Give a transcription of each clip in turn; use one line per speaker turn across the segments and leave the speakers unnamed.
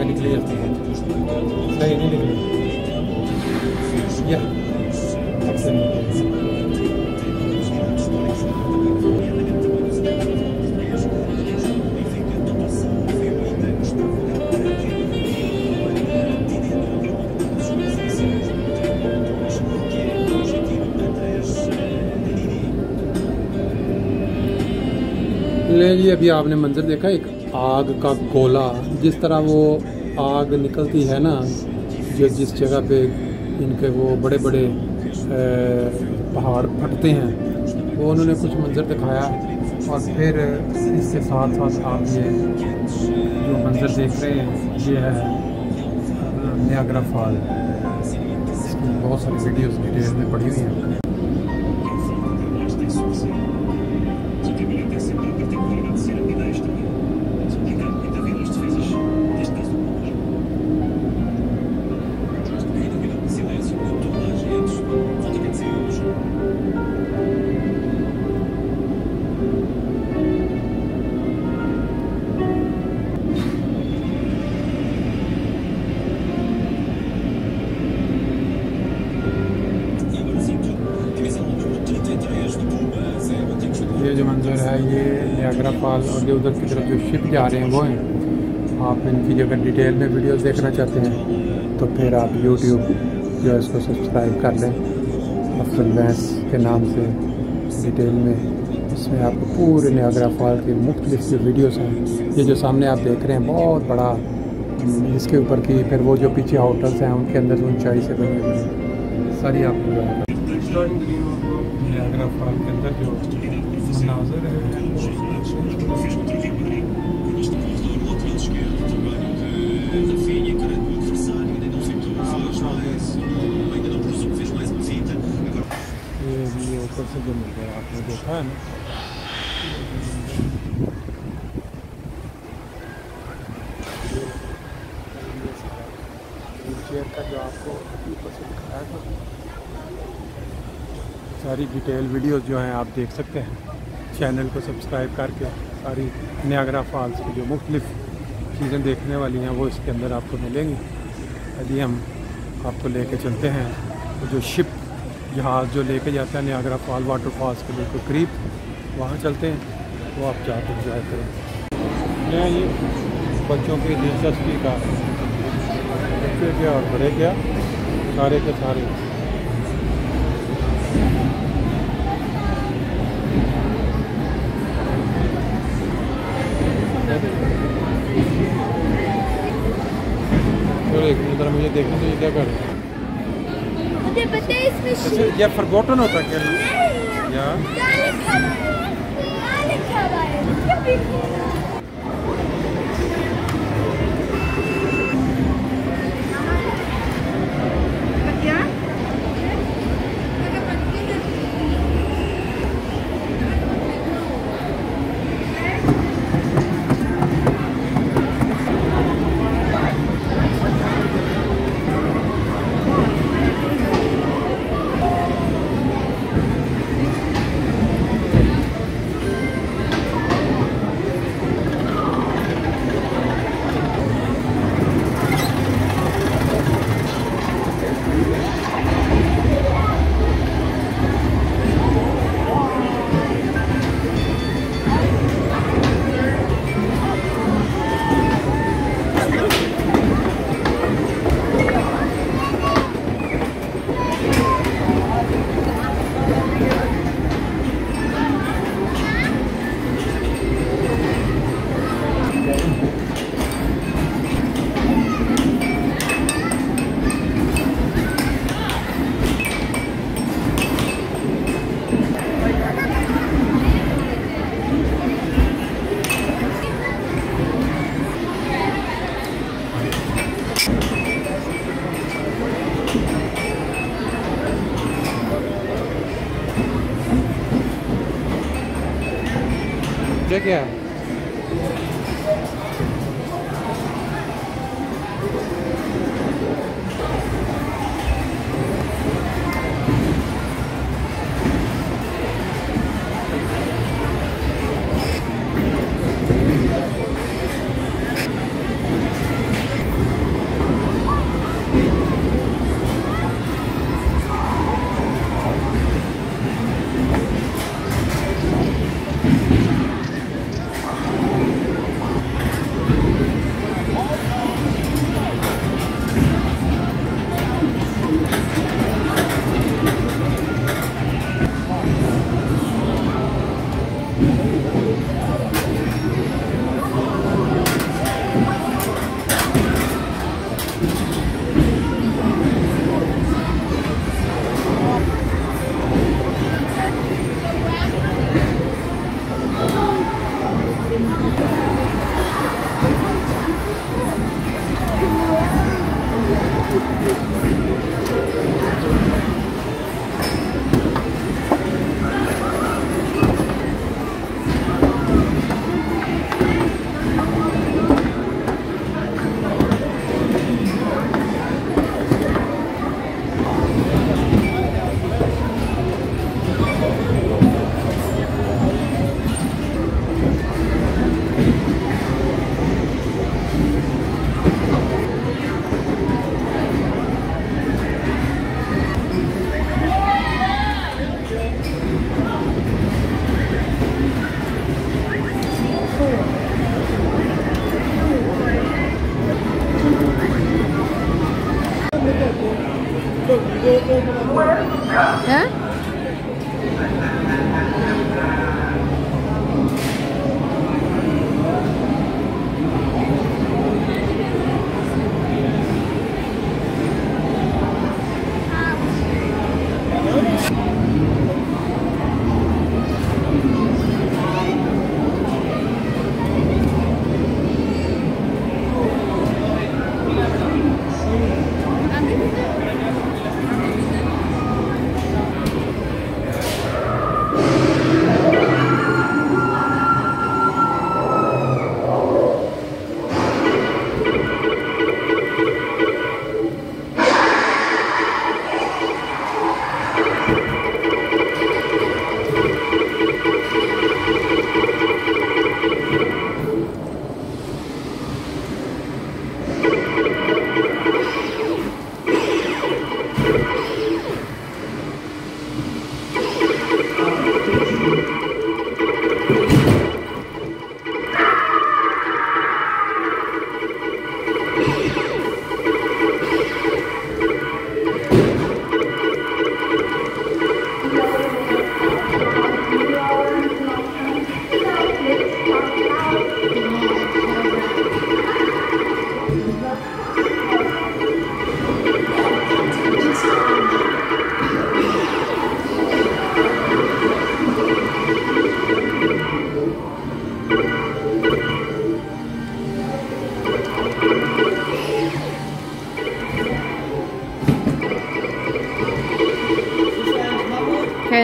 आग निकली जाती है, सही नहीं निकली या ले जी। अभी आपने मंजर देखा एक आग का गोला, जिस तरह वो आग निकलती है ना, जो जिस जगह पे इनके वो बड़े बड़े पहाड़ फटते हैं, वो उन्होंने कुछ मंजर दिखाया। और फिर इसके साथ साथ आप ये जो मंजर देख रहे हैं, ये है नियाग्रा फॉल। इसकी बहुत सारी वीडियोस डिटेल में पड़ी हुई हैं। ये जो मंजर है ये नियाग्रा फॉल, और जो उधर की तरफ जो शिप जा रहे हैं वो हैं। आप इनकी अगर डिटेल में वीडियोस देखना चाहते हैं तो फिर आप YouTube जो है इसको सब्सक्राइब कर लें, अफजल बैंस के नाम से डिटेल में। इसमें आपको पूरे नियाग्रा फॉल के मुख्तलिफ जो वीडियोस हैं, ये जो सामने आप देख रहे हैं बहुत बड़ा, इसके ऊपर की फिर वो जो पीछे होटल्स हैं उनके अंदर ऊंचाई से बनी हुई है सारी आपको नियाग्रा फॉल के अंदर जो मंाज़र है। ये ऊपर से जो मिल गया आपने देखा है ना, चेयर का जो आपको ऊपर से दिखाया था, सारी डिटेल वीडियोस जो हैं आप देख सकते हैं। चैनल को सब्सक्राइब करके सारी नियाग्रा फॉल्स की जो मुख्तलिफ चीज़ें देखने वाली हैं वो इसके अंदर आपको मिलेंगी। यदि हम आपको लेके चलते हैं तो जो शिप जहाज़ जो लेके जाता है नियाग्रा फॉल वाटरफॉल्स के बिल्कुल करीब, वहाँ चलते हैं, वो आप जाकर इंजॉय करें। ये बच्चों की दिलचस्पी का, बच्चे क्या और बड़े क्या, सारे के सारे। तो मुझे देखना तो ये क्या कर रहे हैं,
मुझे पता है इसमें
ये फॉरगॉटन होता क्या या क्या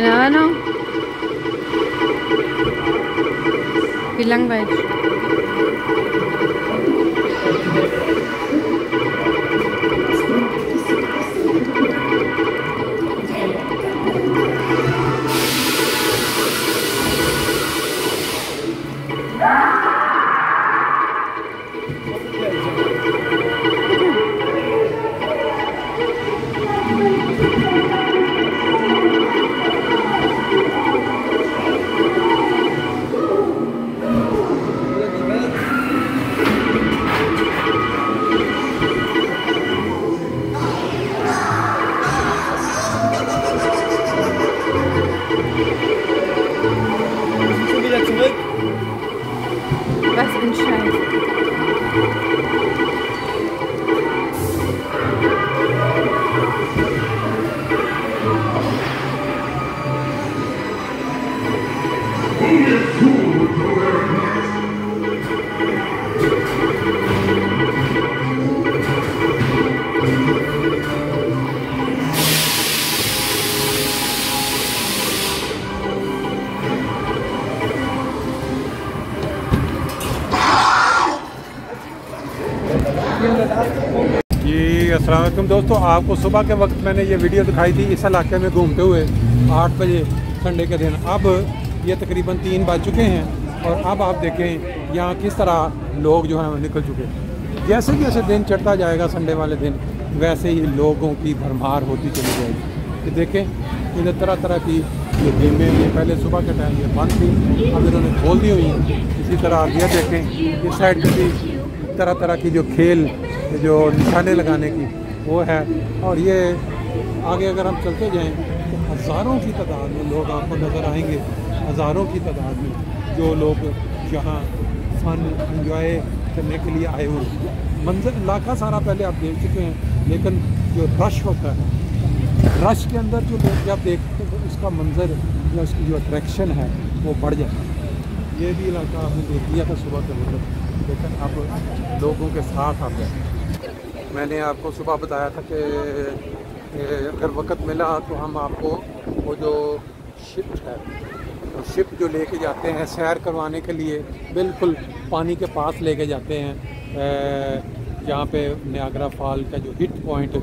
Ano? Wie langweilig. Was ein Scheiß.
जी अस्सलाम वालेकुम दोस्तों, आपको सुबह के वक्त मैंने ये वीडियो दिखाई थी इस इलाके में घूमते हुए 8 बजे संडे के दिन। अब ये तकरीबन 3 बज चुके हैं और अब आप देखें यहाँ किस तरह लोग जो हैं निकल चुके हैं। जैसे जैसे दिन चढ़ता जाएगा संडे वाले दिन वैसे ही लोगों की भरमार होती चली जाएगी। कि देखें इधर तरह तरह की ये गेमें, ये पहले सुबह के टाइम ये बंद थी, अब इन्होंने खोल दी हुई हैं। इसी तरह ये देखें इस साइड पर भी तरह तरह की जो खेल जो निशाने लगाने की वो है। और ये आगे अगर हम चलते जाएं तो हज़ारों की तादाद में लोग आपको नज़र आएंगे, हज़ारों की तादाद में जो लोग यहाँ फन एंजॉय करने के लिए आए हुए हैं। मंजर इलाका सारा पहले आप देख चुके हैं, लेकिन जो रश होता है, रश के अंदर जो लोग जब देखते हैं तो उसका मंजर या उसकी जो अट्रैक्शन है वो बढ़ जाता है। ये भी इलाका आपने देख लिया था सुबह के वक्त, लेकिन अब लोगों के साथ आ गए। मैंने आपको सुबह बताया था कि अगर वक्त मिला तो हम आपको वो जो शिप है, तो शिप जो लेके जाते हैं सैर करवाने के लिए, बिल्कुल पानी के पास लेके जाते हैं, जहाँ पे नियाग्रा फॉल का जो हिट पॉइंट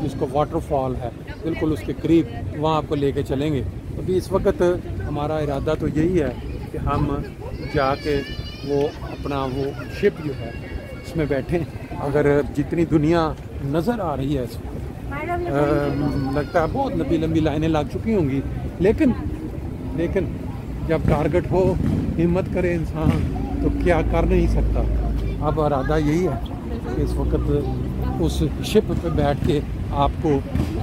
जिसको वाटरफॉल है बिल्कुल उसके करीब, वहाँ आपको लेके चलेंगे। अभी इस वक्त हमारा इरादा तो यही है कि हम जाके वो अपना वो शिप जो है इसमें बैठें। अगर जितनी दुनिया नज़र आ रही है इसमें लगता है बहुत लंबी लंबी लाइनें लग चुकी होंगी, लेकिन जब टारगेट हो, हिम्मत करे इंसान तो क्या कर नहीं सकता। अब इरादा यही है कि इस वक्त उस शिप पे बैठ के आपको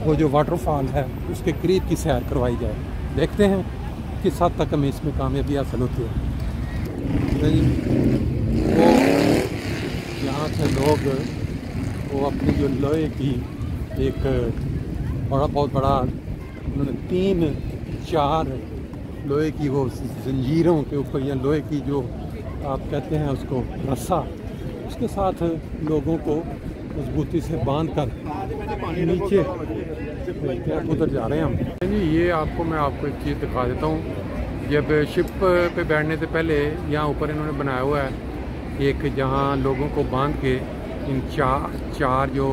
वो जो वाटरफॉल है उसके करीब की सैर करवाई जाए। देखते हैं किस हद तक हमें इसमें कामयाबी हासिल होती है। वो यहाँ से लोग वो अपनी जो लोहे की एक बहुत बड़ा उन्होंने 3-4 लोहे की वो जंजीरों के ऊपर या लोहे की जो आप कहते हैं उसको रस्सा, उसके साथ लोगों को मजबूती से बांध कर नीचे उधर जा रहे हैं हम। जी ये मैं आपको एक चीज़ दिखा देता हूँ। जब शिप पे बैठने से पहले यहाँ ऊपर इन्होंने बनाया हुआ है एक, जहाँ लोगों को बांध के इन चार जो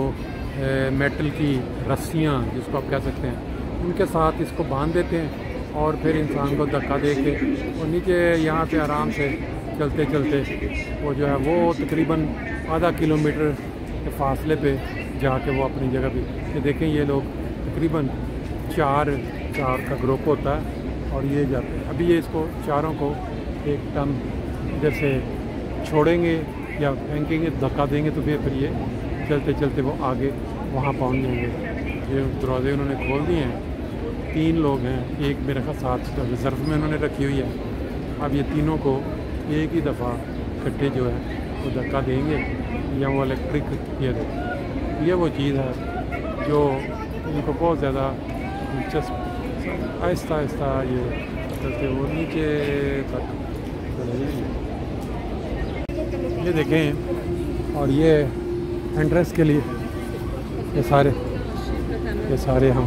मेटल की रस्सियाँ जिसको आप कह सकते हैं उनके साथ इसको बांध देते हैं और फिर इंसान को धक्का दे के और नीचे यहाँ से आराम से चलते चलते वो जो है वो तकरीबन आधा किलोमीटर के फासले पे जाके वो अपनी जगह पे। ये देखें ये लोग तकरीबन 4 का ग्रुप होता है और ये जाते हैं। अभी ये इसको चारों को एक टन इधर से छोड़ेंगे या फेंकेंगे, धक्का देंगे तो फिर ये चलते चलते वो आगे वहाँ पहुँच जाएंगे। ये दरवाजे उन्होंने खोल दिए हैं। 3 लोग हैं, एक मेरे साथ रिजर्व में उन्होंने रखी हुई है। अब ये तीनों को एक ही दफ़ा इकट्ठे जो है वो धक्का देंगे या वो इलेक्ट्रिक ये वो चीज़ है जो इनको बहुत ज़्यादा दिलचस्प, आहिस्ता आहिस्ता ये चलते वो नीचे तक चले जाएंगे। ये देखें और ये एंट्रेंस के लिए ये सारे हम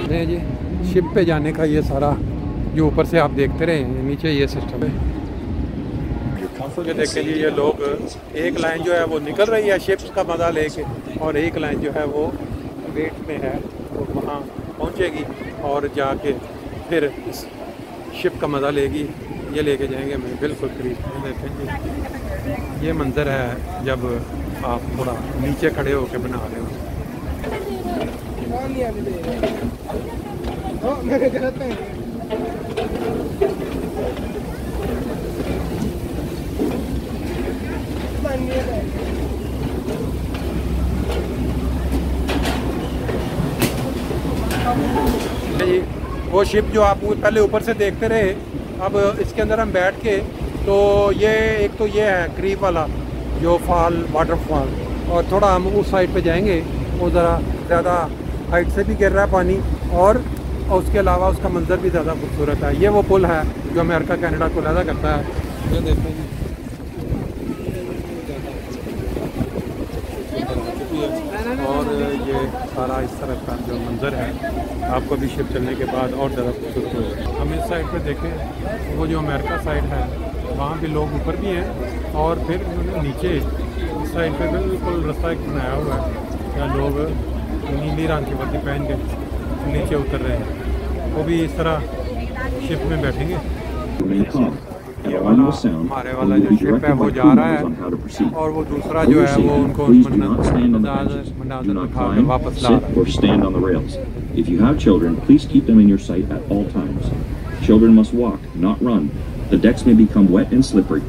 जी शिप पे जाने का ये सारा जो ऊपर से आप देखते रहे नीचे ये सिस्टम है। ये देखें जी, ये लोग एक लाइन जो है वो निकल रही है शिप्स का मज़ा लेके, और एक लाइन जो है वो वेट में है, वो वहाँ पहुँचेगी और जाके फिर इस शिप का मज़ा लेगी। ये लेके जाएंगे मैं बिल्कुल करीब। देखें जी, ये मंज़र है जब आप थोड़ा नीचे खड़े होकर बना रहे हो। जी वो शिप जो आप पहले ऊपर से देखते रहे, अब इसके अंदर हम बैठ के तो ये एक तो ये है क्रीप वाला जो फॉल वाटरफॉल, और थोड़ा हम उस साइड पे जाएंगे, वो ज़रा ज़्यादा हाइट से भी गिर रहा है पानी, और उसके अलावा उसका मंजर भी ज़्यादा खूबसूरत है। ये वो पुल है जो अमेरिका कनाडा को अलग करता है। ये देखें जी, और ये सारा इस तरह का जो मंजर है आपको भी शिप चलने के बाद और ज़्यादा खूबसूरत होगा। हम इस साइड पे देखें, वो जो अमेरिका साइड है वहाँ भी लोग ऊपर भी हैं, और फिर नीचे इस साइड पे बिल्कुल रास्ता एक बनाया हुआ है जहाँ लोग नीली रंग की वर्दी पहन के नीचे उतर रहे हैं। वो भी इस तरह शिप में बैठेंगे। हमारे वाला जो शिप है वो जा रहा है, और वो दूसरा जो है वो उनको मंदाजर उठा के वापस ला रहा है।
If you have children, please keep them in your sight at all times. Children must walk, not run. The decks may become wet and slippery.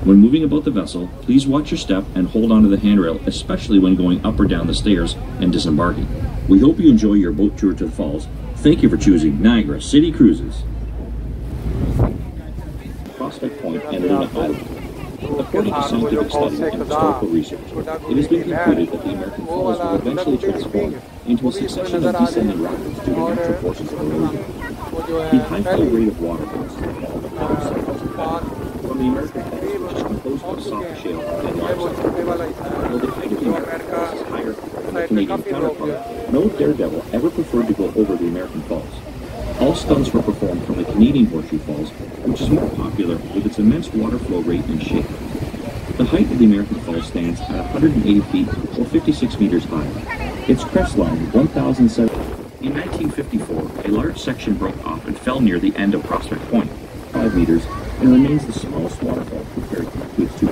When moving about the vessel, please watch your step and hold onto the handrail, especially when going up or down the stairs and disembarking. We hope you enjoy your boat tour to the falls. Thank you for choosing Niagara City Cruises. Prospect Point and Luna Island. According to scientific study and historical research, it has been concluded that the American Falls will eventually transform into a succession of descending rapids due to natural forces of erosion. The high flow rate of water comes from the American Falls, which is composed of soft shale and limestone. While the height of the American Falls is higher than the Canadian counterpart, no daredevil ever preferred to go over the American Falls. All stunts were performed from the Canadian Horseshoe Falls, which is more popular with its immense water flow rate and shape. The height of the American Falls stands at 180 feet or 56 meters high. Its crest line, 1,007. In 1954, a large section broke off and fell near the end of Prospect Point, 5 meters, and remains the smallest waterfall compared to its two